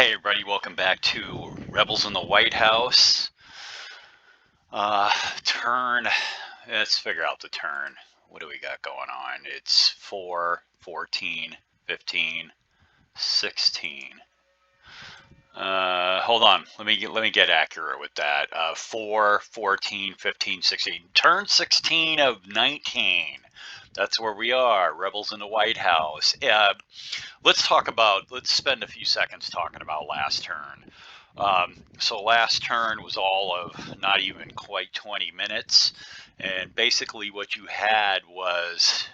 Hey everybody, welcome back to Rebels in the White House. Turn, let's figure out the turn. What do we got going on? It's 4, 14, 15, 16. Hold on, let me get accurate with that. 4, 14, 15, 16. Turn 16 of 19. That's where we are, Rebels in the White House. Let's spend a few seconds talking about last turn. So last turn was all of not even quite 20 minutes. And basically what you had was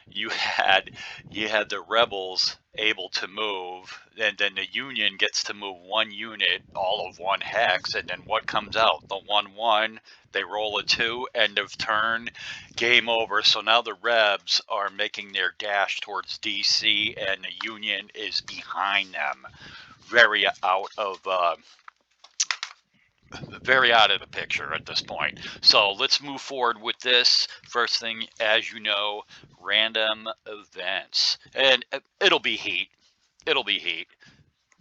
you had the rebels able to move, and then the Union gets to move one unit, all of one hex, and then what comes out? The 1-1, they roll a 2, end of turn, game over. So now the Rebs are making their dash towards DC, and the Union is behind them, very out of the picture at this point. So let's move forward with this. First thing, as you know, random events. And it'll be heat. It'll be heat.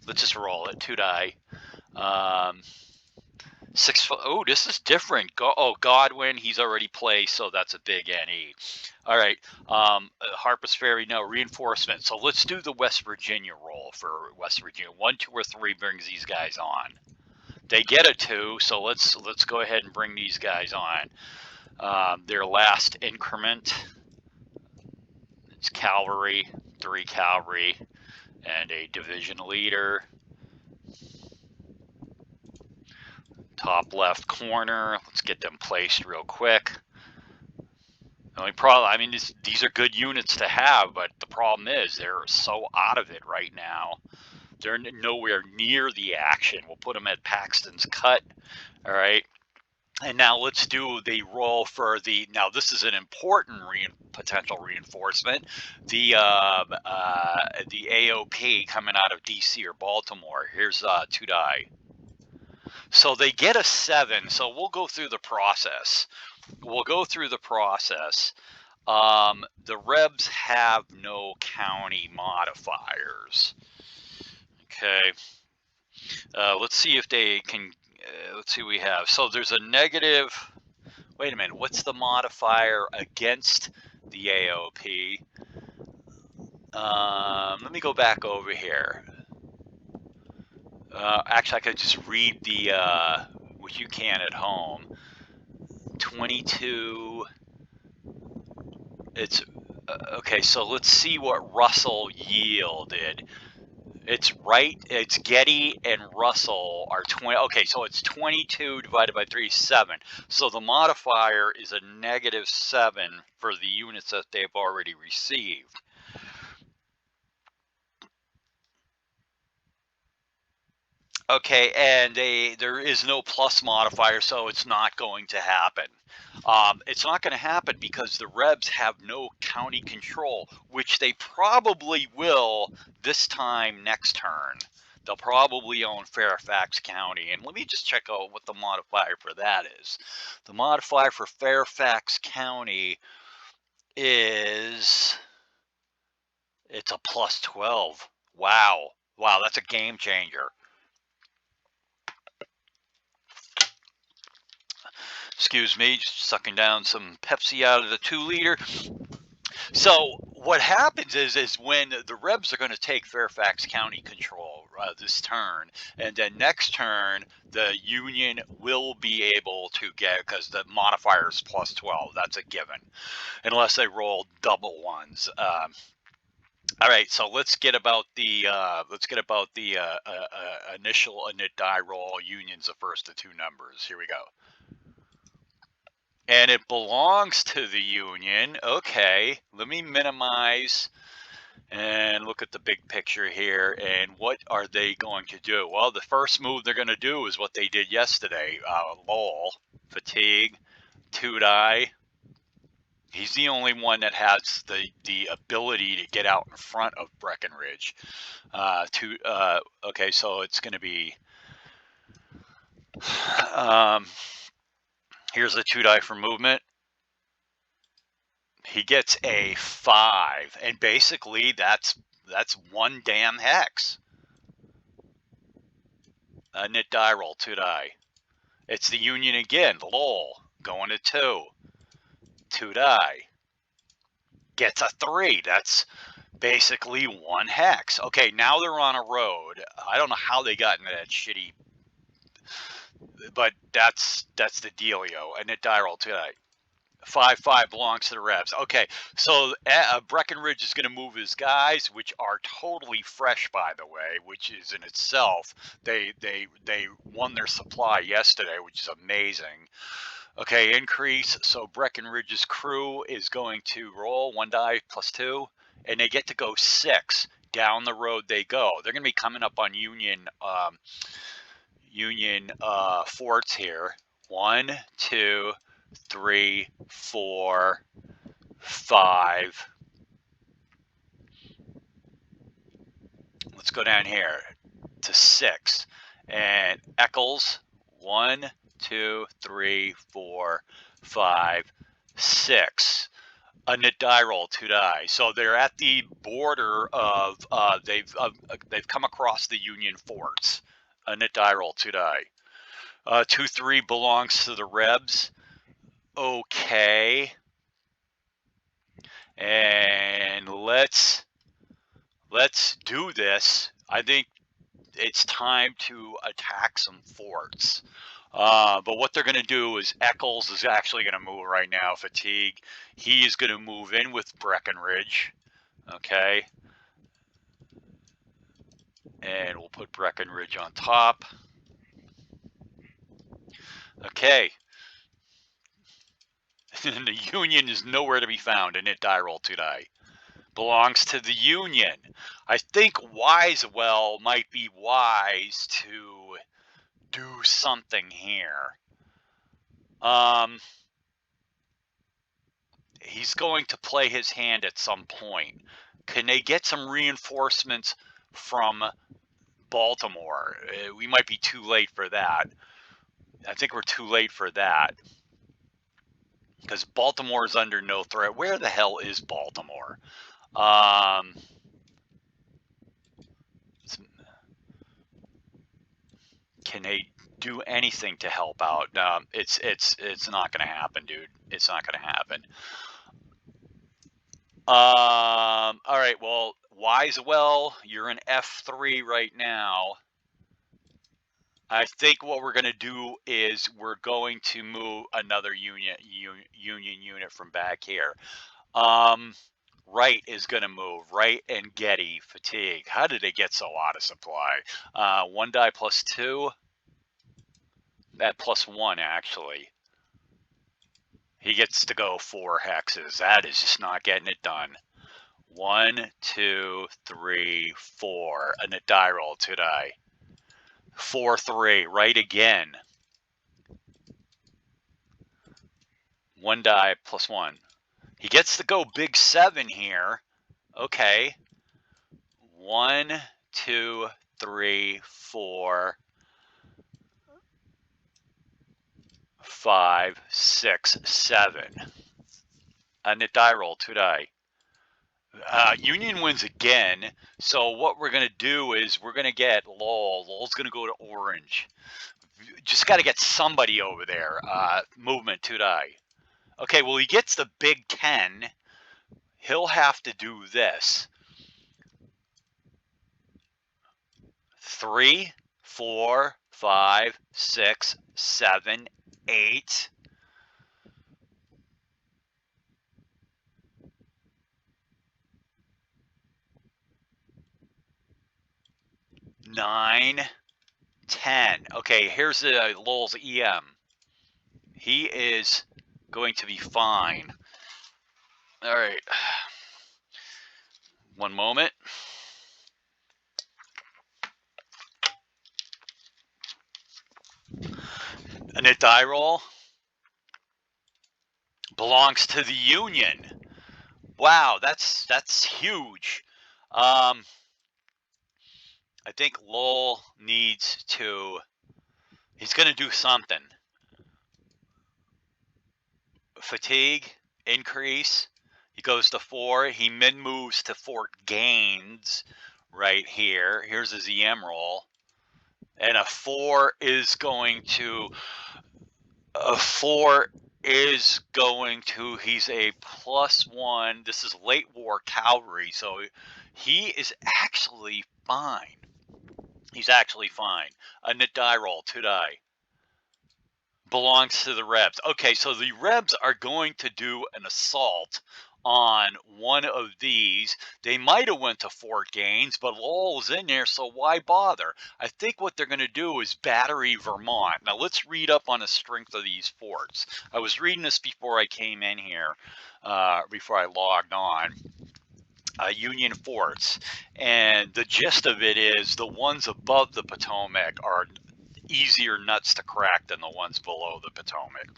Let's just roll it. 2 die. 6. Oh, this is different. Godwin, he's already placed, so that's a big NE. All right. Harpers Ferry, no reinforcement. So let's do the West Virginia roll for West Virginia. 1, 2, or 3 brings these guys on. They get a 2, so let's go ahead and bring these guys on. Their last increment, it's cavalry, 3 cavalry, and a division leader. Top left corner, let's get them placed real quick. The only problem, I mean, these are good units to have, but the problem is they're so out of it right now. They're nowhere near the action. We'll put them at Paxton's Cut. All right. And now let's do the roll for the. Now this is an important potential reinforcement. The AOP coming out of DC or Baltimore. Here's 2 die. So they get a 7. So we'll go through the process. The Rebs have no county modifiers. Okay. Let's see if they can. Let's see what we have. So there's a negative. Wait a minute. What's the modifier against the AOP? Let me go back over here. Actually, I could just read the what you can at home. 22. It's okay. So let's see what Russell yielded. It's right. It's Getty and Russell are 20. Okay, so it's 22 divided by 3 is 7. So the modifier is a -7 for the units that they've already received. Okay, and there is no plus modifier, so it's not going to happen. It's not going to happen because the Rebs have no county control, which they probably will this time next turn. They'll probably own Fairfax County. And let me just check out what the modifier for that is. The modifier for Fairfax County it's a +12. Wow. Wow, that's a game changer. Excuse me, just sucking down some Pepsi out of the 2-liter. So what happens is when the Rebs are going to take Fairfax County control this turn, and then next turn the Union will be able to get, because the modifier is +12. That's a given, unless they roll double ones. All right, so let's get about the initial die roll. Union's the first of 2 numbers. Here we go. And it belongs to the Union. Okay, let me minimize and look at the big picture here. And what are they going to do? Well, the first move they're going to do is what they did yesterday. Lowell, fatigue, 2 die. He's the only one that has the ability to get out in front of Breckinridge. Okay, so it's going to be. Here's the 2 die for movement. He gets a 5, and basically that's 1 damn hex. A knit die roll, 2 die. It's the Union again. Lowell going to 2. 2 die. Gets a 3. That's basically 1 hex. Okay, now they're on a road. I don't know how they got into that shitty, but that's the dealio. A knit die roll, 2 die. 5-5 belongs to the Revs. Okay, so Breckinridge is going to move his guys, which are totally fresh, by the way, which is in itself. They won their supply yesterday, which is amazing. Okay, increase. So Breckinridge's crew is going to roll 1 die plus 2, and they get to go 6. Down the road they go. They're going to be coming up on Union forts here. 1, 2, 3, 4, 5. Let's go down here to 6. And Eccles, 1, 2, 3, 4, 5, 6. A knit die roll, 2 die. So they're at the border of they've come across the Union forts. A knit die roll, 2 die. 2-3 belongs to the Rebs. Okay. And let's do this. I think it's time to attack some forts. But what they're going to do is Eccles is actually going to move right now. Fatigue. He is going to move in with Breckinridge. Okay. And we'll put Breckinridge on top. Okay. The Union is nowhere to be found. A knit die roll, 2 die. Belongs to the Union. I think Wisewell might be wise to do something here. He's going to play his hand at some point. Can they get some reinforcements from Baltimore? We might be too late for that. I think we're too late for that. Because Baltimore is under no threat. Where the hell is Baltimore? Can they do anything to help out? It's not going to happen, dude. It's not going to happen. All right. Well, Wisewell, you're in F3 right now. I think what we're going to do is we're going to move another Union unit from back here. Wright is going to move. Wright and Getty, fatigue. How did they get so out of supply? 1 die plus 2. That plus 1, actually. He gets to go 4 hexes. That is just not getting it done. 1, 2, 3, 4. And a die roll, 2 die. 4, 3. Right again. 1 die plus 1. He gets to go big 7 here. Okay. 1, 2, 3, 4, 5, 6, 7. And a die roll, 2 die. Union wins again. So what we're going to do is we're going to get Lowell. Lowell's going to go to orange. Just got to get somebody over there. Movement, 2 die. Okay, well, he gets the big 10. He'll have to do this. 3, 4, 5, 6, 7, 8. 9, 10. Okay, here's Lowell's EM. He is going to be fine. All right. One moment. And a die roll belongs to the Union. Wow, that's huge. I think Lowell needs to. He's going to do something. Fatigue increase. He goes to 4. He mid moves to Fort Gaines right here. Here's his EM roll. And a 4 is going to A 4 is going to he's a +1. This is late war cavalry, so he is actually fine. He's actually fine. A knit die roll, 2 die. Belongs to the Rebs. Okay, so the Rebs are going to do an assault on one of these. They might have went to Fort Gaines, but Lowell's in there, so why bother? I think what they're going to do is Battery Vermont. Now let's read up on the strength of these forts. I was reading this before I came in here, before I logged on. Union forts, and the gist of it is the ones above the Potomac are easier nuts to crack than the ones below the Potomac.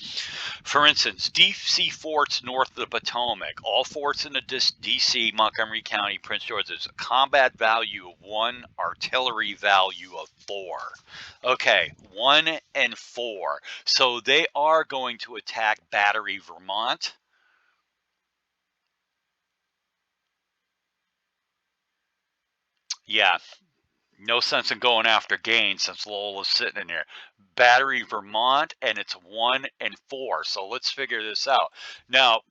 For instance, DC forts north of the Potomac, all forts in the DC, Montgomery County, Prince George, there's a combat value of 1, artillery value of 4. Okay, 1 and 4. So they are going to attack Battery Vermont. Yeah, no sense in going after Gaines since Lowell is sitting in there. Battery Vermont, and it's 1 and 4. So let's figure this out. Now,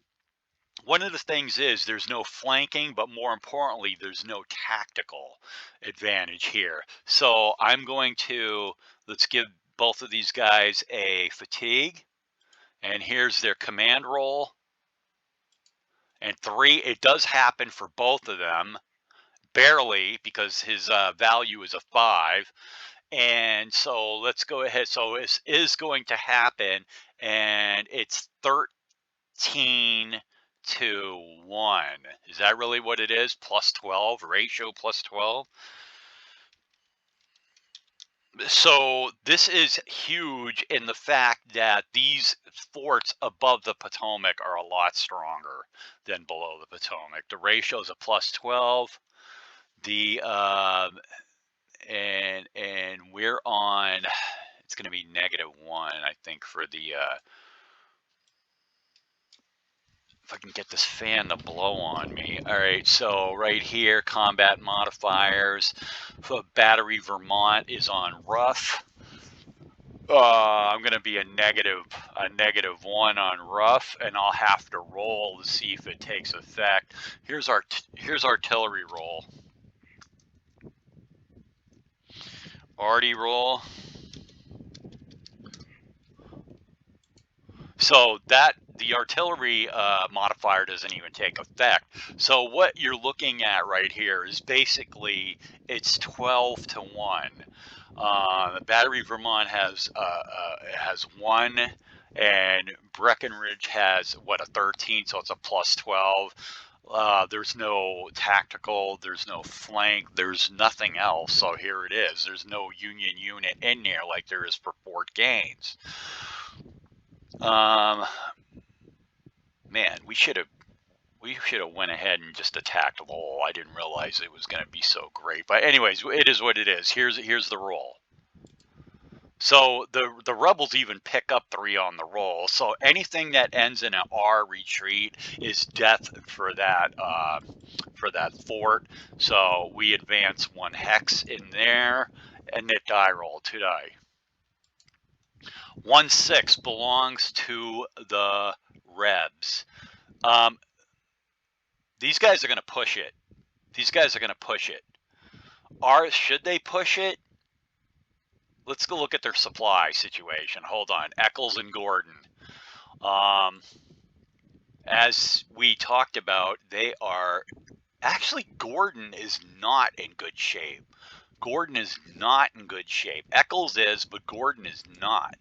one of the things is there's no flanking, but more importantly, there's no tactical advantage here. So I'm going to, let's give both of these guys a fatigue. And here's their command roll. And 3, it does happen for both of them. Barely, because his value is a 5. And so let's go ahead. So it is going to happen, and it's 13 to 1. Is that really what it is? Plus 12, ratio plus 12. So this is huge in the fact that these forts above the Potomac are a lot stronger than below the Potomac. The ratio is a plus 12. The and we're on, it's going to be -1, I think, for the if I can get this fan to blow on me. All right, so right here, combat modifiers. Battery Vermont is on rough. I'm going to be a -1 on rough, and I'll have to roll to see if it takes effect. Here's artillery roll. Arty roll. So that the artillery modifier doesn't even take effect. So what you're looking at right here is basically it's 12 to 1. The Battery Vermont has 1, and Breckinridge has a 13, so it's a plus 12. There's no tactical, there's no flank, there's nothing else. So here it is. There's no Union unit in there like there is for Fort Gaines. Man, we should have went ahead and just attacked Lowell. I didn't realize it was going to be so great. But anyways, it is what it is. Here's the roll. So the rebels even pick up 3 on the roll. So anything that ends in an R retreat is death for that fort. So we advance 1 hex in there, and knit die roll, 2 die. 1/6 belongs to the Rebs. These guys are going to push it. Should they push it? Let's go look at their supply situation. Hold on. Eccles and Gordon. As we talked about, they are actually, Gordon is not in good shape. Eccles is, but Gordon is not.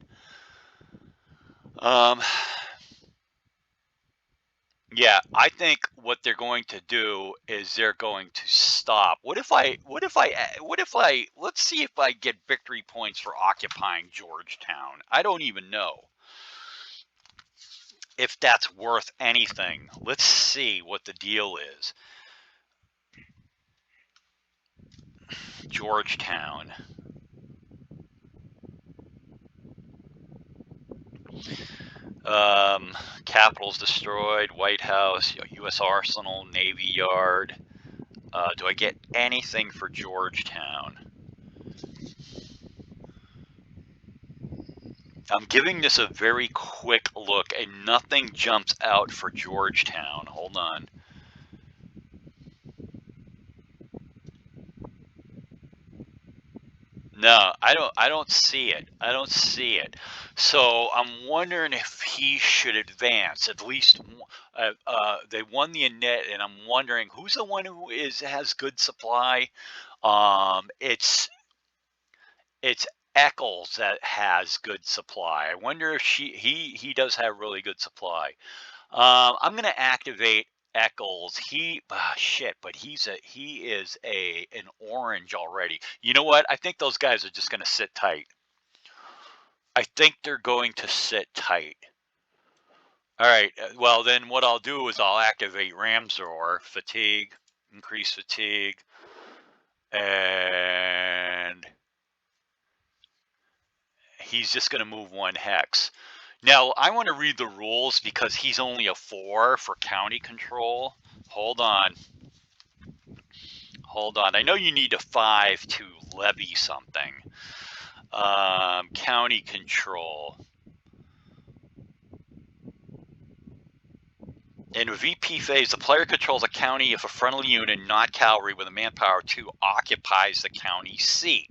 Yeah, I think what they're going to do is they're going to stop. Let's see if I get victory points for occupying Georgetown. I don't even know if that's worth anything. Let's see what the deal is. Georgetown. Capitol's destroyed. White House, U.S. Arsenal, Navy Yard. Do I get anything for Georgetown? I'm giving this a very quick look, and nothing jumps out for Georgetown. Hold on. No, I don't see it. I don't see it. So I'm wondering if he should advance at least. They won the Annette, and I'm wondering who's the one who has good supply. It's Eccles that has good supply. I wonder if he does have really good supply. I'm gonna activate Eccles. Shit, but he is an orange already. You know what? I think those guys are just gonna sit tight. I think they're going to sit tight. All right. Well, then what I'll do is I'll activate Ramsor, fatigue, increase fatigue, and he's just gonna move one hex. Now I want to read the rules because he's only a 4 for county control. Hold on. Hold on. I know you need a 5 to levy something. County control. In a VP phase, the player controls a county if a friendly unit, not cavalry, with a manpower 2 occupies the county seat.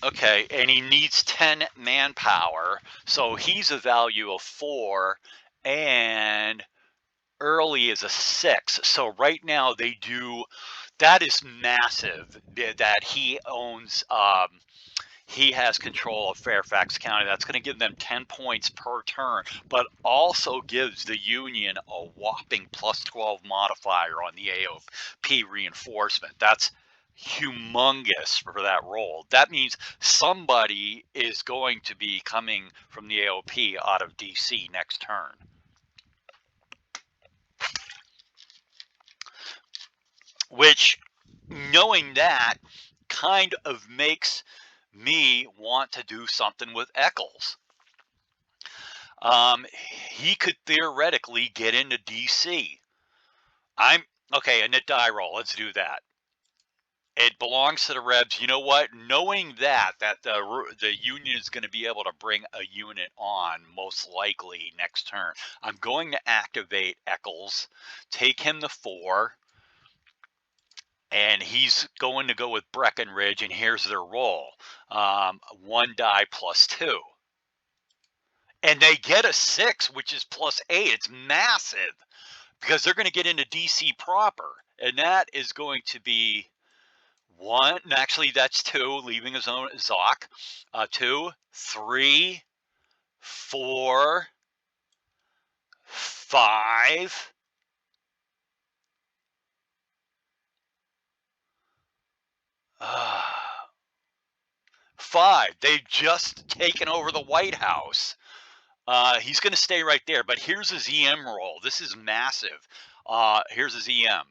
Okay, and he needs 10 manpower, so he's a value of 4, and early is a 6. So right now they do, that is massive that he owns. He has control of Fairfax County. That's going to give them 10 points per turn, but also gives the Union a whopping plus 12 modifier on the AOP reinforcement. That's humongous for that role. That means somebody is going to be coming from the AOP out of DC next turn. Which, knowing that, kind of makes me want to do something with Eccles. He could theoretically get into DC. Okay, a knit die roll. Let's do that. It belongs to the Rebs. You know what? Knowing that the Union is going to be able to bring a unit on most likely next turn, I'm going to activate Eccles, take him to 4, and he's going to go with Breckinridge, and here's their roll. 1 die plus 2. And they get a 6, which is plus 8. It's massive because they're going to get into DC proper. And that is going to be 1. Actually, that's 2, leaving his own Zoc. 2, 3, 4, 5. 5. They've just taken over the White House. He's going to stay right there. But here's his EM roll. This is massive. Here's his EM.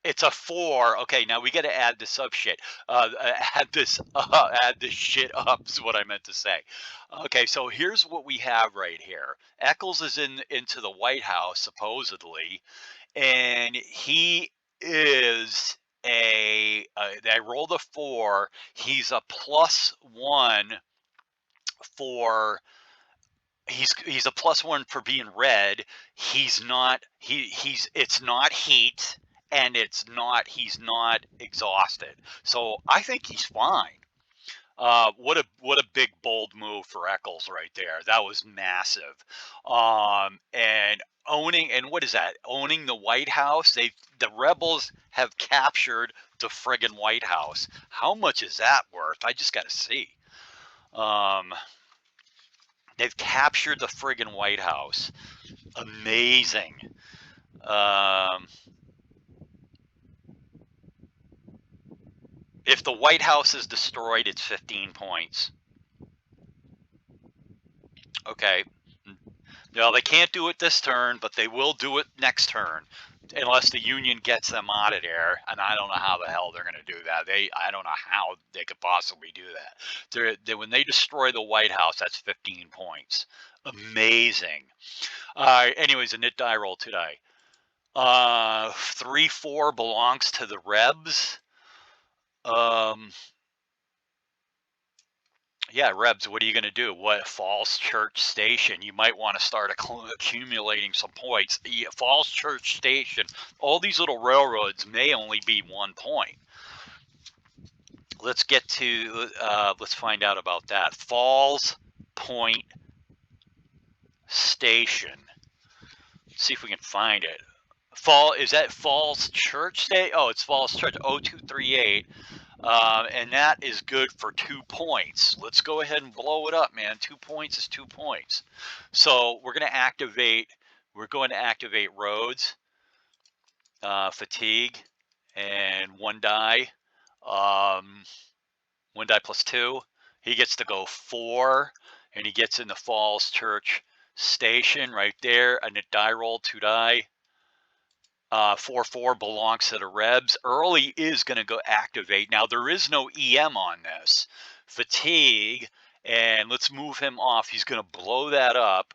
It's a 4. Okay, now we got to add this up shit. Add this shit up is what I meant to say. Okay, so here's what we have right here. Eccles is into the White House supposedly, and he is I rolled a 4. He's a +1 for he's a +1 for being red. He's not it's not heat, and he's not exhausted. So I think he's fine. What a big bold move for Eccles right there. That was massive. And what is that? Owning the White House. The rebels have captured the friggin' White House. How much is that worth? I just got to see. They've captured the friggin' White House. Amazing. If the White House is destroyed, it's 15 points. Okay. Well, they can't do it this turn, but they will do it next turn, unless the Union gets them out of there. And I don't know how the hell they're going to do that. I don't know how they could possibly do that. When they destroy the White House, that's 15 points. Amazing. Anyways, a knit die roll today. 3-4 belongs to the Rebs. Yeah, Rebs, what are you going to do? What, Falls Church Station? You might want to start accumulating some points. Yeah, Falls Church Station, all these little railroads may only be 1 point. Let's get to, let's find out about that. Falls Point Station. Let's see if we can find it. Is that Falls Church State? Oh, it's Falls Church, 0238. And that is good for 2 points. Let's go ahead and blow it up, man. 2 points is 2 points. So we're going to activate roads, fatigue, and 1 die. 1 die plus 2. He gets to go 4, and he gets in the Falls Church Station right there. And a die roll, 2 die. 4-4 belongs to the Rebs. Early is going to go activate. Now, there is no EM on this. Fatigue, and let's move him off. He's going to blow that up.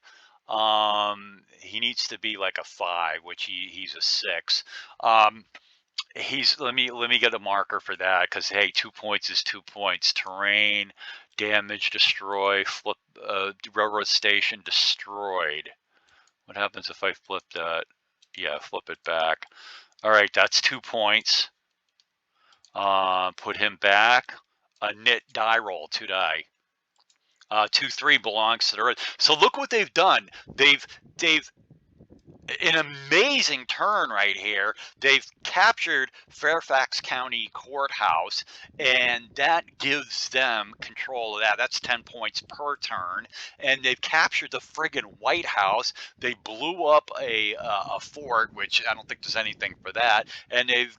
He needs to be like a 5, which he's a 6. Let me get a marker for that, because hey, 2 points is 2 points. Terrain, damage, destroy, flip, railroad station destroyed. What happens if I flip that? Yeah, flip it back. All right, that's 2 points. Put him back. A knit die roll, 2 die. 2-3 belongs to the road. So look what they've done. They've an amazing turn right here. They've captured Fairfax County Courthouse, and that gives them control of that. That's 10 points per turn. And they've captured the friggin' White House. They blew up a fort, which I don't think there's anything for that. And they've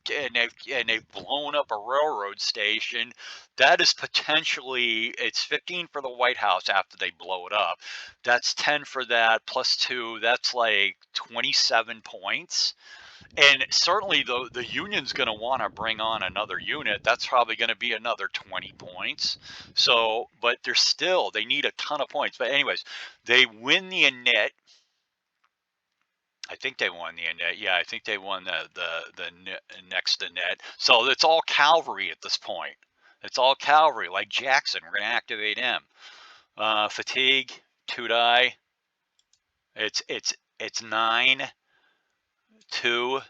blown up a railroad station. That is potentially, it's 15 for the White House after they blow it up. That's 10 for that, plus 2. That's like 27 points. And certainly the Union's going to want to bring on another unit. That's probably going to be another 20 points. So, but they need a ton of points. But anyways, they win the init. I think they won the init. Yeah, I think they won the next init. So it's all cavalry at this point. It's all cavalry, like Jackson. We're going to activate him. Fatigue, 2 die. It's 9, 2,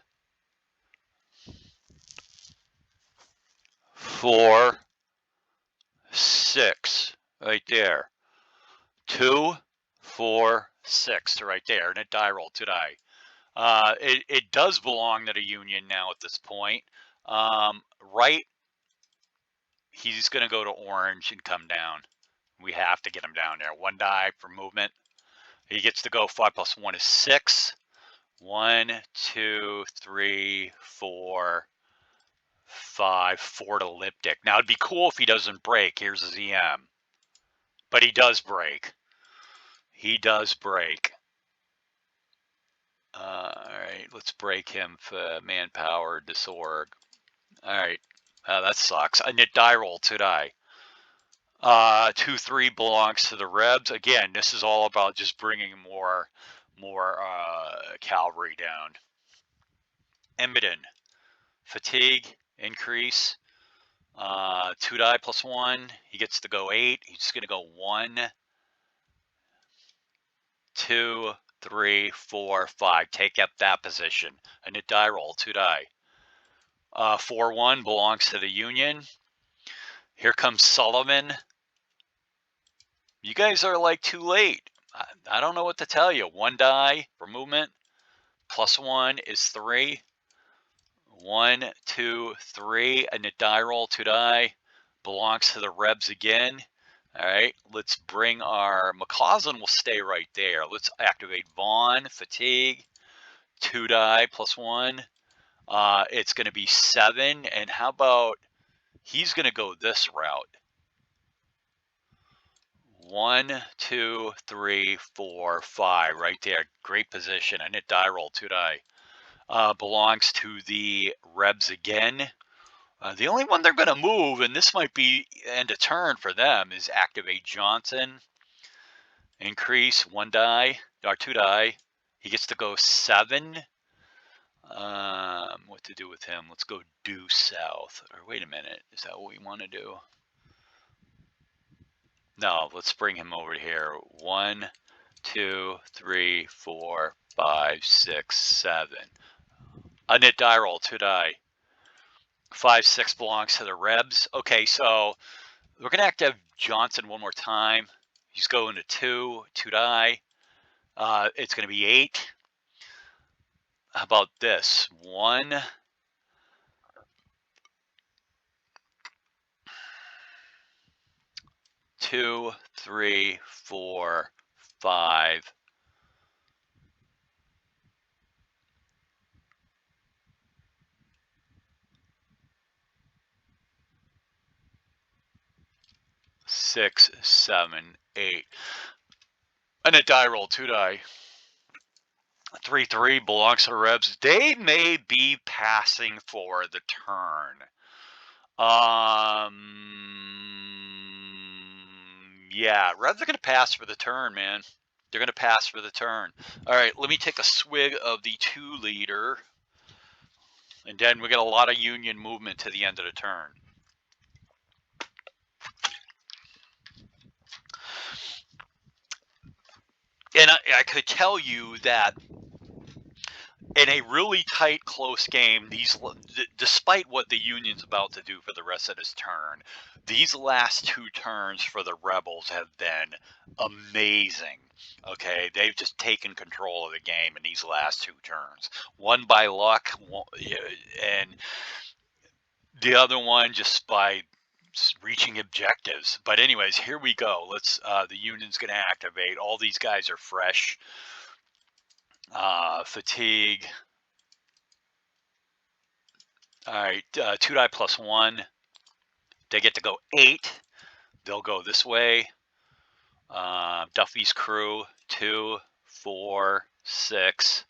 4, 6, right there. 2, 4, 6, right there, and a die roll, 2 die. It does belong to the Union now at this point. Right, he's going to go to orange and come down. We have to get him down there. 1 die for movement. He gets to go 5 plus 1 is 6. 1, 2, 3, 4, 5, 4 to elliptic. Now, it'd be cool if he doesn't break. Here's his EM. But he does break. He does break. All right, let's break him for manpower, disorg. All right, that sucks. A knit die roll, 2 die. 2-3 belongs to the Rebs. Again, this is all about just bringing more cavalry down. Embden, fatigue, increase. 2 die plus 1. He gets to go 8. He's going to go 1, 2, 3, 4, 5. Take up that position. A knit die roll, 2 die. 4-1 belongs to the Union. Here comes Sullivan. You guys are like too late. I don't know what to tell you. 1 die for movement. Plus 1 is 3. 1, 2, 3. A knit die roll, 2 die. Belongs to the Rebs again. All right, let's bring our McCausland will stay right there. Let's activate Vaughn, fatigue, 2 die plus 1. It's going to be 7. And how about he's going to go this route? 1, 2, 3, 4, 5, right there. Great position. A knit die roll, 2 die. Belongs to the Rebs again. The only one they're going to move, and this might be end of turn for them, is activate Johnson. Increase 1 die, or 2 die. He gets to go 7. What to do with him? Let's go due south. Or wait a minute, is that what we want to do? No, let's bring him over here. 1, 2, 3, 4, 5, 6, 7. A knit die roll, 2 die. 5, 6 belongs to the Rebs. Okay, so we're gonna have to have Johnson one more time. He's going to 2 die. It's gonna be 8. How about this? 1, 2, 3, 4, 5. 6, 7, 8. And a die roll, 2 die. 3, 3 belongs to the Rebs. They may be passing for the turn. Yeah, Rebs are going to pass for the turn, man. They're going to pass for the turn. All right, let me take a swig of the 2-liter. And then we get a lot of Union movement to the end of the turn. And I could tell you that in a really tight, close game, despite what the Union's about to do for the rest of this turn, these last 2 turns for the Rebels have been amazing. Okay, they've just taken control of the game in these last 2 turns. One by luck, and the other one just by reaching objectives. But anyways, here we go. Let's. The Union's going to activate. All these guys are fresh. Fatigue. All right, 2 die plus 1. They get to go 8. They'll go this way. Duffy's crew, 2, 4, 6,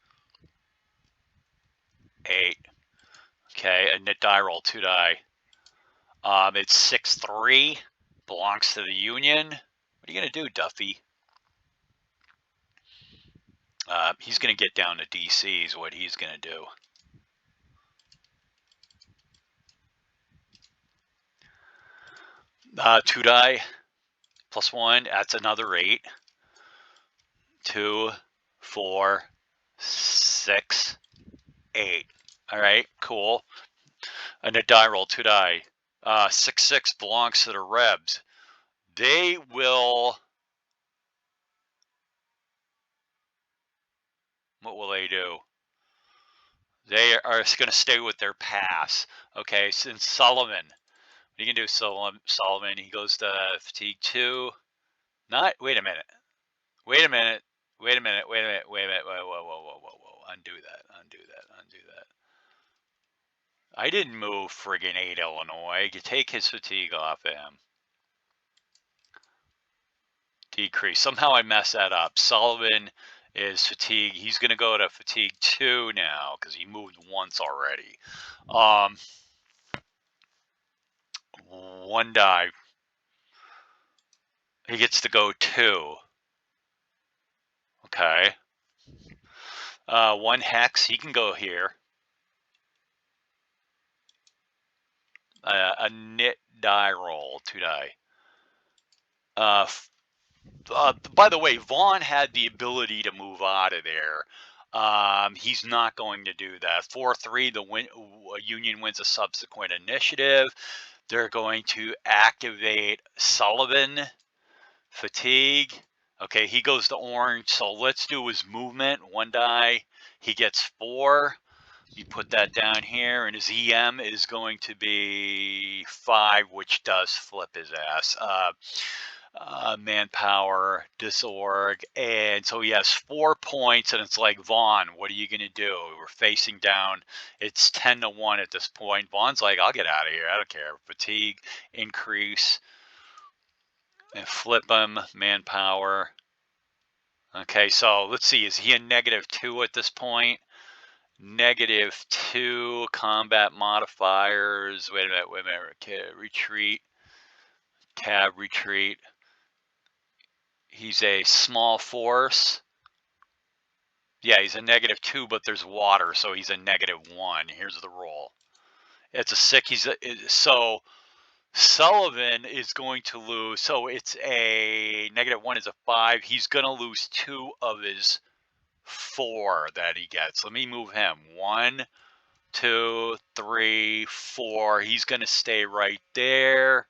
8. Okay, a knit die roll, 2 die. It's 6, 3. Belongs to the Union. What are you going to do, Duffy? He's going to get down to DC is what he's going to do. Two die plus 1. That's another 8. 2, 4, 6, 8. All right, cool. And a die roll, 2 die. 6, 6 belongs to the Rebs. They will. What will they do? They are going to stay with their pass. Okay, since Sullivan. What are you going to do, Sullivan? He goes to fatigue 2. Not. Wait a minute. Wait a minute. Wait a minute. Wait a minute. Wait a minute. Whoa, whoa, whoa, whoa, whoa, whoa. Undo that. Undo that. Undo that. I didn't move friggin' 8 Illinois. You take his fatigue off him. Decrease. Somehow I messed that up. Sullivan is fatigue. He's going to go to fatigue 2 now because he moved once already. 1 die. He gets to go 2. Okay. 1 hex. He can go here. A knit die roll. 2 die. By the way, Vaughn had the ability to move out of there. He's not going to do that. 4-3, the Union wins a subsequent initiative. They're going to activate Sullivan, fatigue. Okay, he goes to orange. So let's do his movement. 1 die. He gets 4. You put that down here, and his EM is going to be 5, which does flip his ass. Manpower, disorg, and so he has 4 points, and it's like, Vaughn, what are you going to do? We're facing down. It's 10-1 at this point. Vaughn's like, I'll get out of here. I don't care. Fatigue, increase, and flip him, manpower. Okay, so let's see. Is he a -2 at this point? -2 combat modifiers. Wait a minute. Wait a minute. Okay, retreat. Tab retreat. He's a small force. Yeah, he's a -2, but there's water, so he's a -1. Here's the roll. It's a 6. So Sullivan is going to lose. So it's a -1 is a 5. He's going to lose 2 of his 4 that he gets. Let me move him. 1, 2, 3, 4. He's going to stay right there.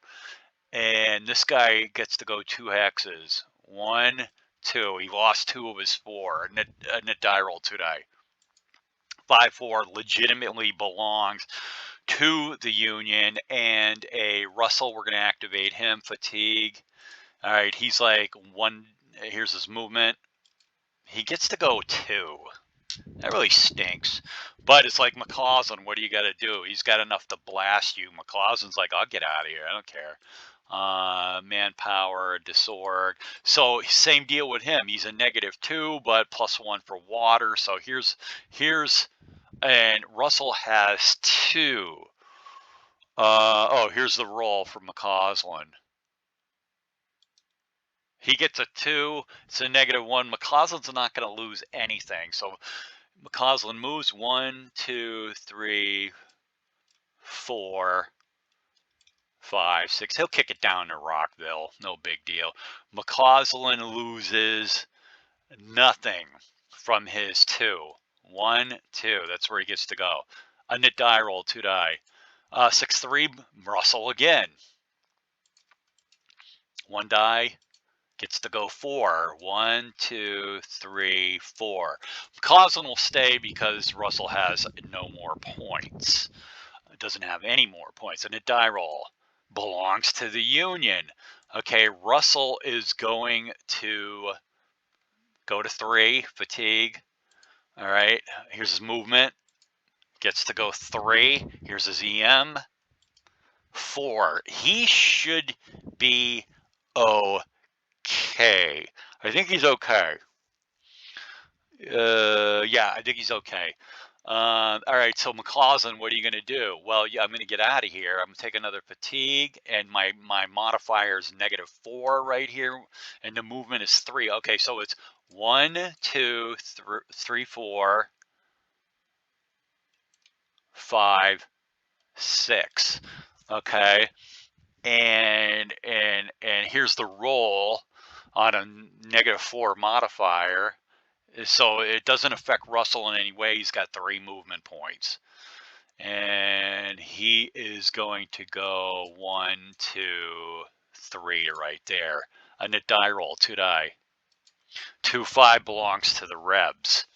And this guy gets to go 2 hexes. 1, 2. He lost 2 of his 4. A net die roll 2 die. 5-4 legitimately belongs to the Union, and a Russell, we're going to activate him. Fatigue. All right, he's like 1. Here's his movement. He gets to go 2. That really stinks. But it's like McCausland. What do you got to do? He's got enough to blast you. McCausland's like, I'll get out of here. I don't care. Manpower, disorg. So same deal with him. He's a -2, but +1 for water. So here's, and Russell has 2. Oh, here's the roll for McCausland. He gets a 2. It's a -1. McCausland's not going to lose anything. So McCausland moves 1, 2, 3, 4, 5, 6. He'll kick it down to Rockville. No big deal. McCausland loses nothing from his 2. 1, 2. That's where he gets to go. A nit die roll, 2 die. 6, 3. Russell again. 1 die. Gets to go 4. 1, 2, 3, 4. McCausland will stay because Russell has no more points. It doesn't have any more points. And a die roll belongs to the Union. Okay, Russell is going to go to 3. Fatigue. All right, here's his movement. Gets to go 3. Here's his EM. 4. He should be okay. I think he's okay. Yeah, I think he's okay. All right, so McCausland, what are you going to do? Well, yeah, I'm going to get out of here. I'm going to take another fatigue, and my modifier is -4 right here, and the movement is 3. Okay, so it's 1, 2, 3, 4, 5, 6. Okay, and here's the roll on a -4 modifier. So it doesn't affect Russell in any way. He's got 3 movement points. And he is going to go 1, 2, 3 right there. A nit die roll, 2 die. 2, 5 belongs to the Rebs.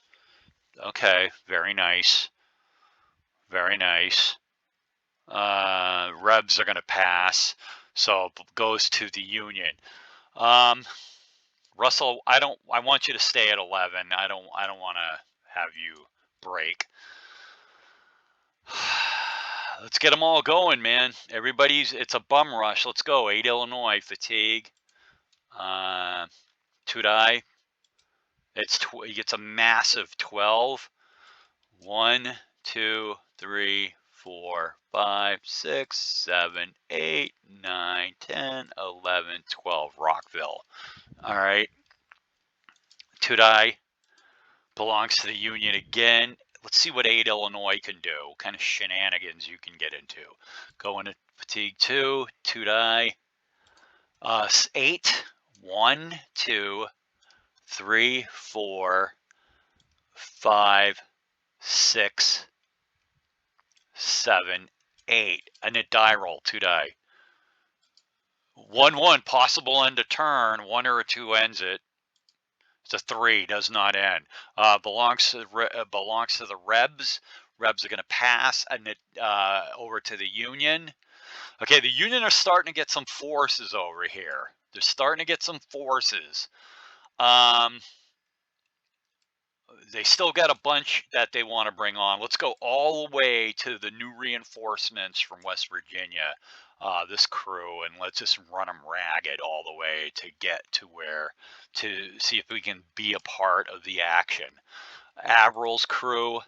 Okay, very nice. Very nice. Rebs are going to pass. So goes to the Union. Russell, I want you to stay at 11. I don't want to have you break. Let's get them all going, man. It's a bum rush. Let's go. 8 Illinois, fatigue. 2 die. He gets a massive 12. 1, 2, 3, 4, 5, 6, 7, 8, 9, 10, 11, 12. Rockville. All right. 2 die. Belongs to the Union again. Let's see what 8 Illinois can do. What kind of shenanigans you can get into. Go into fatigue 2, 2 die. 8, 1, 2, 3, 4, 5, 6, 7, 8. A nit die roll, 2 die. 1, 1, possible end of turn. 1 or a 2 ends it. It's a 3, does not end. Belongs to the Rebs. Rebs are going to pass and over to the Union. Okay, the Union are starting to get some forces over here. They're starting to get some forces. They still got a bunch that they want to bring on. Let's go all the way to the new reinforcements from West Virginia. This crew, and let's just run them ragged all the way to get to to see if we can be a part of the action. Averill's crew,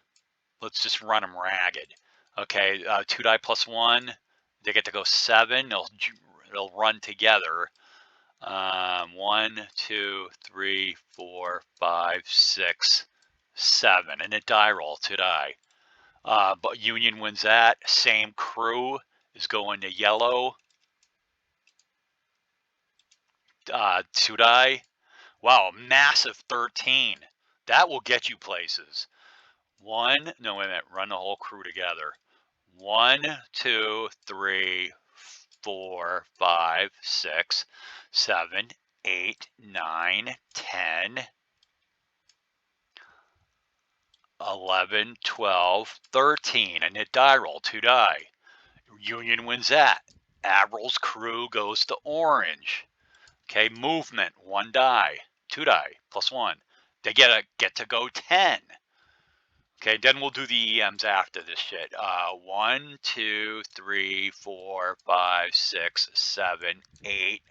let's just run them ragged. Okay, 2 die +1. They get to go 7. They'll run together. 1, 2, 3, 4, 5, 6, 7. And a die roll to die. But Union wins that. Same crew is going to yellow. 2 die. Wow, massive 13. That will get you places. No, wait a minute. Run the whole crew together. 1, 2, 3, 4, 5, 6, 7, 8, 9, 10, 11, 12, 13. And hit die roll, 2 die. Union wins that. Admiral's crew goes to orange. Okay, movement, 1 die, 2 die, +1. They get to go 10. Okay, then we'll do the EMs after this shit. 1, 2, 3, 4, 5, 6, 7, 8,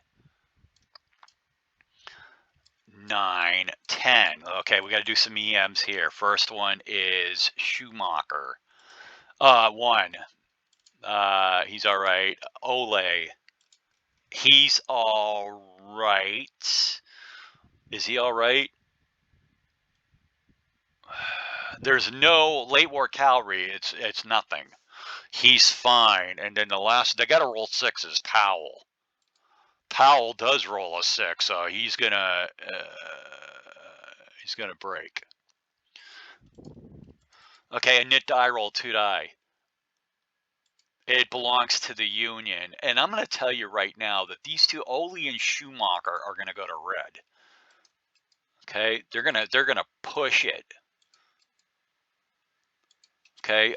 9, 10. Okay, we got to do some EMs here. First one is Schumacher. 1. He's all right. Ole. He's all right. Is he all right? There's no late war cavalry. It's nothing. He's fine. And then the last, they got to roll 6s. Powell. Powell does roll a 6, so he's gonna break. Okay, a knit die roll 2 die. It belongs to the Union, and I'm gonna tell you right now that these two, Ole and Schumacher, are gonna go to red. Okay, they're gonna push it. Okay,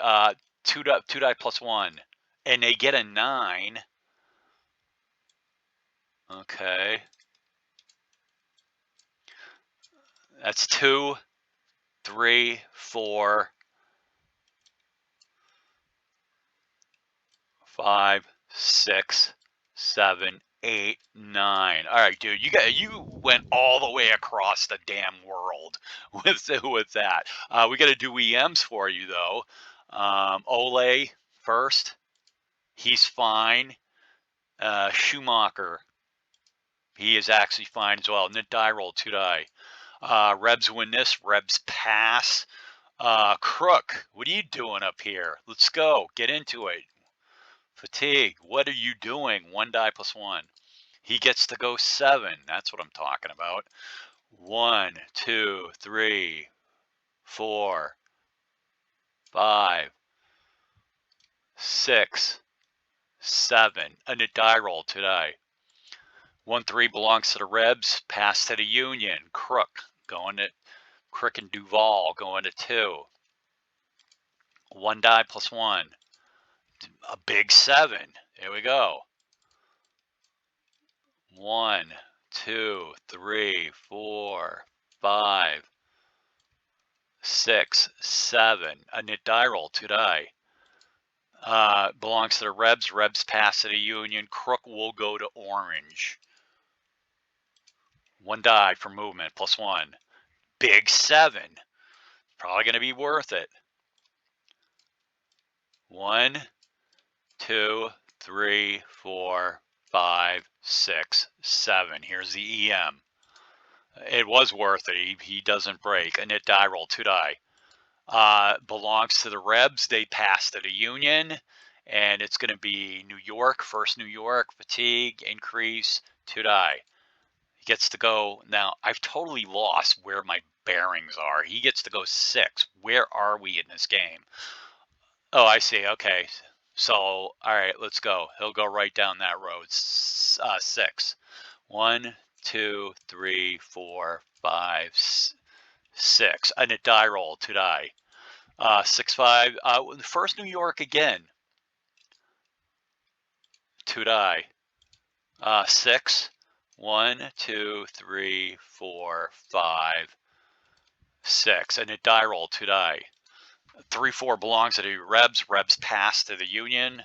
2 die +1, and they get a 9. Okay, that's 2, 3, 4, 5, 6, 7, 8, 9. All right, dude, you went all the way across the damn world with that. We got to do EMs for you though. Ole first, he's fine. Schumacher, he is actually fine as well. Knit die roll 2 die. Rebs win this. Rebs pass. Crook, what are you doing up here? Let's go. Get into it. Fatigue, what are you doing? 1 die +1. He gets to go 7. That's what I'm talking about. 1, 2, 3, 4, 5, 6, 7. And a die roll 2 die. 1, 3 belongs to the Rebs. Pass to the Union. Crook and Duval going to 2. 1 die +1. A big 7. Here we go. 1, 2, 3, 4, 5, 6, 7. A knit die roll 2 die. Belongs to the Rebs. Rebs pass to the Union. Crook will go to orange. 1 die for movement +1. Big 7. Probably going to be worth it. 1, 2, 3, 4, 5, 6, 7. Here's the EM. It was worth it. He doesn't break. A knit die roll 2 die. Belongs to the Rebs. They pass to the Union, and it's going to be New York. First New York. Fatigue increase 2 die. He gets to go. Now I've totally lost where my bearings are. He gets to go 6. Where are we in this game? Oh, I see. Okay. So, all right, let's go. He'll go right down that road. 6. 1, 2, 3, 4, 5, 6. And a die roll 2 die. 6, 5. First New York again. 2 die. 6. 1, 2, 3, 4, 5, 6. And a die roll 2 die. 3, 4 belongs to the Rebs. Rebs pass to the Union.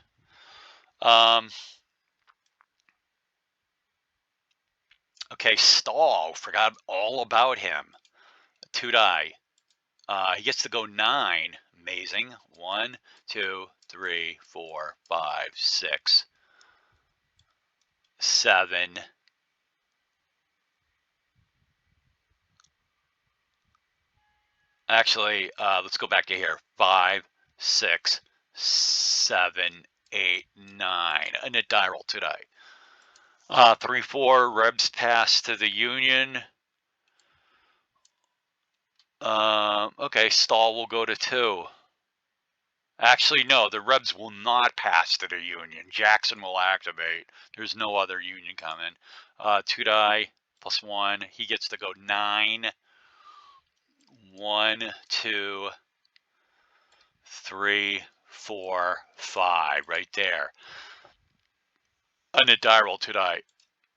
Okay, Stahl. Forgot all about him. 2 die. He gets to go 9. Amazing. 1, 2, 3, 4, 5, 6, 7. Actually, let's go back to here. 5, 6, 7, 8, 9. A net die roll today. 3, 4. Rebs pass to the Union. Okay, stall will go to 2. Actually, no, the Rebs will not pass to the Union. Jackson will activate. There's no other Union coming. 2 die plus 1. He gets to go 9. 1, 2, 3, 4, 5. Right there. A net die roll 2 die.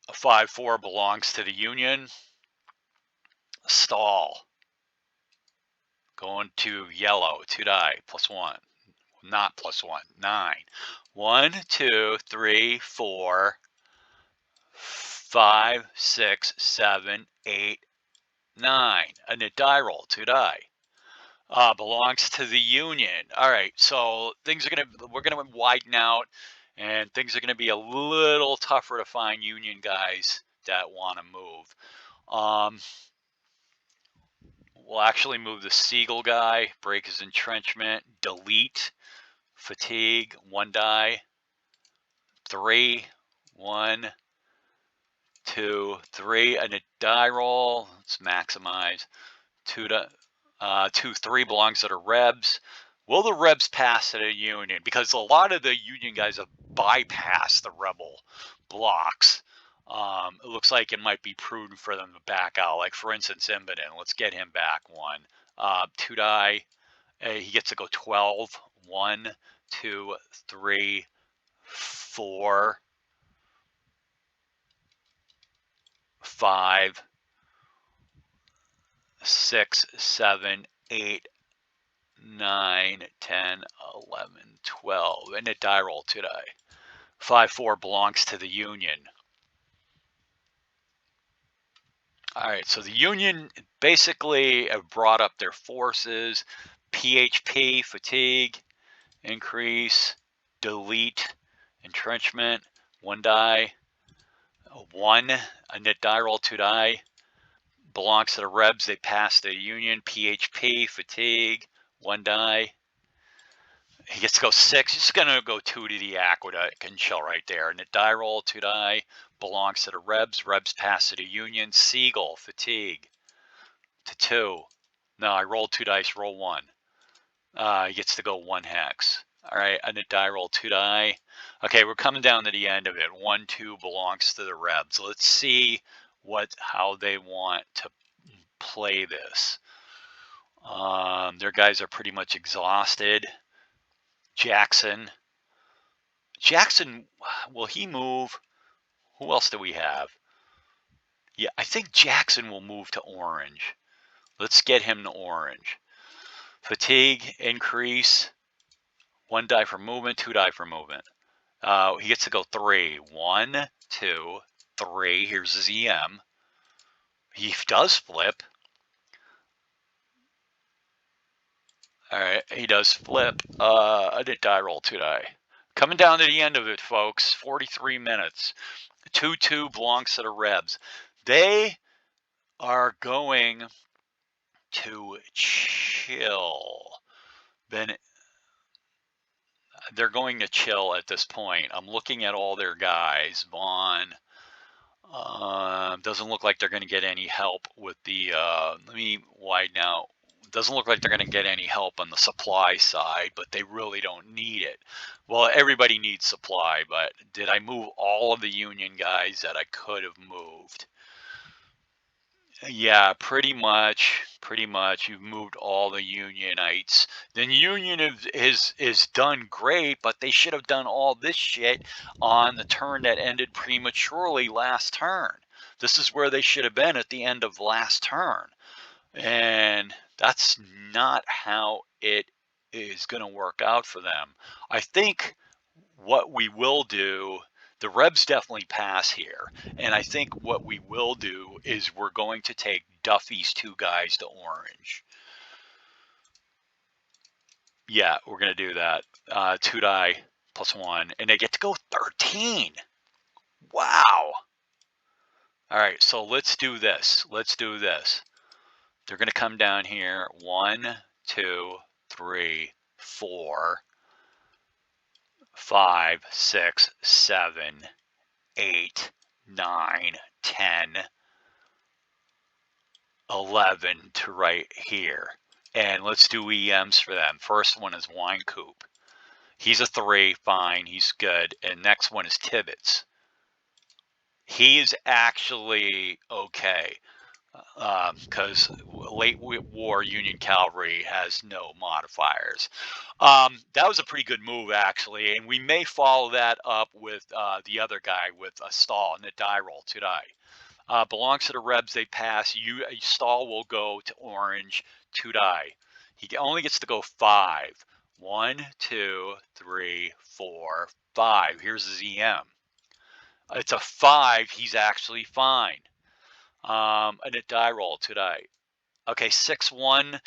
A 5, 4 belongs to the Union. Stall. Going to yellow. 2 die plus 1. Not plus 1. 9. 1, 2, 3, 4, 5, 6, 7, 8, 9. A net die roll. 2 die. Belongs to the Union. All right, so we're gonna widen out, and things are gonna be a little tougher to find Union guys that want to move. We'll actually move the Siegel guy, break his entrenchment, delete, fatigue, 1 die, 3, 1, 2, 3, and a die roll. Let's maximize. 2, 3 belongs to the Rebs. Will the Rebs pass to the Union? Because a lot of the Union guys have bypassed the Rebel blocks. It looks like it might be prudent for them to back out. Like, for instance, Imboden. Let's get him back 1. 2 die. He gets to go 12. 1, 2, 3, 4, 5, 6, 7, 8, 9, 10, 11, 12. And a die roll today. 5, 4 belongs to the Union. All right, so the Union basically have brought up their forces. PHP, fatigue, increase, delete, entrenchment, 1 die, 1, a net die roll 2 die. Belongs to the Rebs, they pass the Union. PHP, fatigue, 1 die. He gets to go 6. He's going to go 2 to the Aqueduct and chill right there. And the die roll, 2 die, belongs to the Rebs. Rebs pass to the Union. Siegel, fatigue, to 2. No, I rolled 2 dice, roll 1. He gets to go 1 hex. All right, and the die roll 2 die. Okay, we're coming down to the end of it. 1, 2 belongs to the Rebs. Let's see how they want to play this. Their guys are pretty much exhausted. Jackson, will he move? Who else do we have? Yeah, I think Jackson will move to orange. Let's get him to orange. Fatigue, increase. 1 die for movement, 2 die for movement. He gets to go 3. 1, 2, 3. Here's his EM. He does flip. All right, he does flip. I did die roll 2 die. Coming down to the end of it, folks. 43 minutes. 2-2 belongs to the Rebs. They are going to chill. They're going to chill at this point. I'm looking at all their guys. Vaughn. Doesn't look like they're going to get any help with the. Let me widen out. Doesn't look like they're going to get any help on the supply side, but they really don't need it. Well, everybody needs supply, but did I move all of the Union guys that I could have moved? Yeah, pretty much. You've moved all the Unionites. The Union is done great, but they should have done all this shit on the turn that ended prematurely last turn. This is where they should have been at the end of last turn. And that's not how it is going to work out for them. I think what we will do, the Rebs definitely pass here. And I think what we will do is we're going to take Duffy's 2 guys to orange. Yeah, we're going to do that. 2 die plus 1. And they get to go 13. Wow. All right, so let's do this. They're going to come down here. 1, 2, 3, 4, 5, 6, 7, 8, 9, 10, 11 to right here. And let's do EMs for them. First one is Wine Coop. He's a 3, fine, he's good. And next one is Tibbetts. He's actually okay, because late war Union cavalry has no modifiers. That was a pretty good move, actually, and we may follow that up with the other guy with a stall and a die roll today. Belongs to the Rebs. They pass. A stall will go to orange, 2 die. He only gets to go 5. 1, 2, 3, 4, 5. Here's his EM. It's a 5. He's actually fine. And a die roll today. Okay, 6, 1.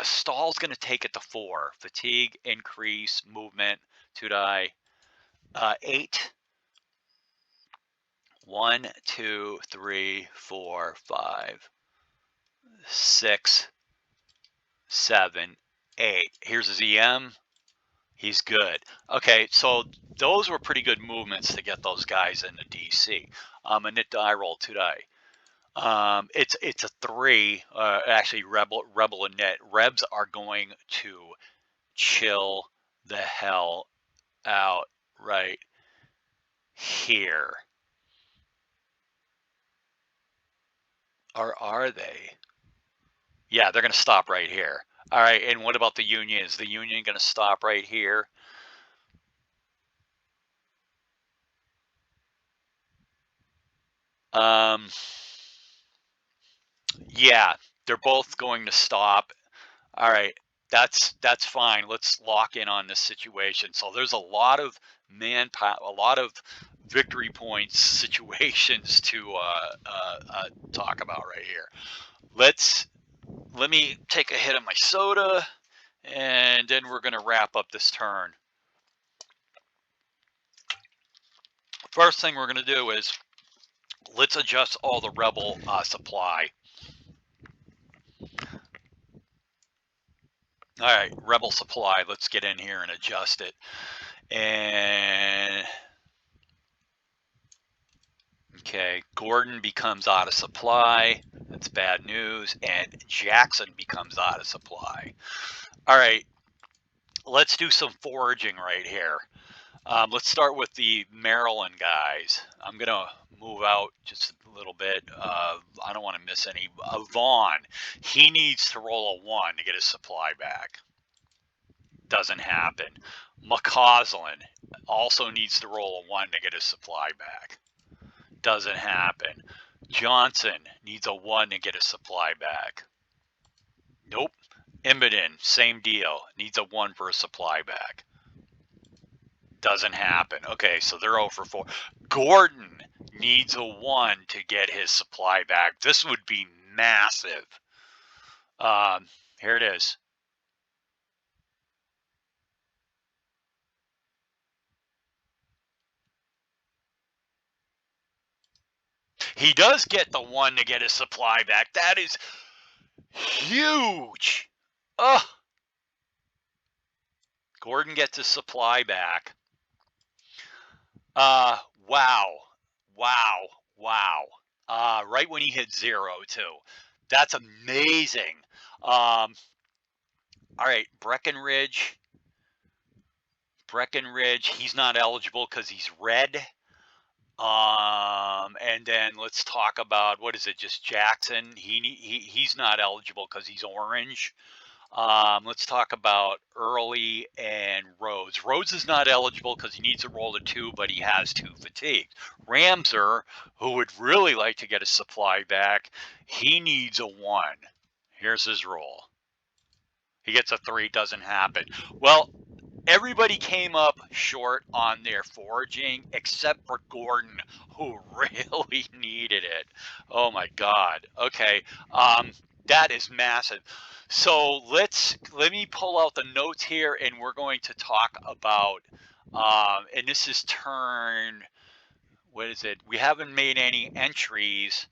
Stall's going to take it to 4. Fatigue, increase, movement, 2 die. 8. 1, 2, 3, 4, 5, 6, 7, 8. Here's his EM. He's good. Okay, so those were pretty good movements to get those guys into DC. And it die roll today. It's a 3. Actually, Rebel and Net Rebs are going to chill the hell out right here. Or are they? Yeah, they're going to stop right here. All right, and what about the Union? Is the Union going to stop right here? Yeah, they're both going to stop. All right, that's fine. Let's lock in on this situation. So there's a lot of manpower, a lot of victory points situations to talk about right here. Let me take a hit of my soda, and then we're going to wrap up this turn. First thing we're going to do is let's adjust all the Rebel supply. All right, Rebel supply. Let's get in here and adjust it. And okay, Gordon becomes out of supply. That's bad news. And Jackson becomes out of supply. All right, let's do some foraging right here. Let's start with the Maryland guys. I'm going to move out just a little bit. I don't want to miss any. Vaughn, he needs to roll a 1 to get his supply back. Doesn't happen. McCausland also needs to roll a 1 to get his supply back. Doesn't happen. Johnson needs a 1 to get his supply back. Nope. Imboden, same deal. Needs a 1 for a supply back. Doesn't happen. Okay, so they're 0 for 4. Gordon needs a 1 to get his supply back. This would be massive. Here it is. He does get the 1 to get his supply back. That is huge. Ugh. Gordon gets his supply back. Wow. Right when he hit 0 too. That's amazing. All right, Breckinridge, he's not eligible because he's red. And then let's talk about, what is it, just Jackson. He's not eligible because he's orange. Let's talk about Early and Rhodes. Rhodes is not eligible because he needs to roll a 2, but he has 2 fatigued. Ramser, who would really like to get his supply back, he needs a 1. Here's his roll. He gets a 3, doesn't happen. Well, everybody came up short on their foraging except for Gordon, who really needed it. Oh my God. Okay. That is massive. So let me pull out the notes here, and we're going to talk about, and this is turn, what is it? We haven't made any entries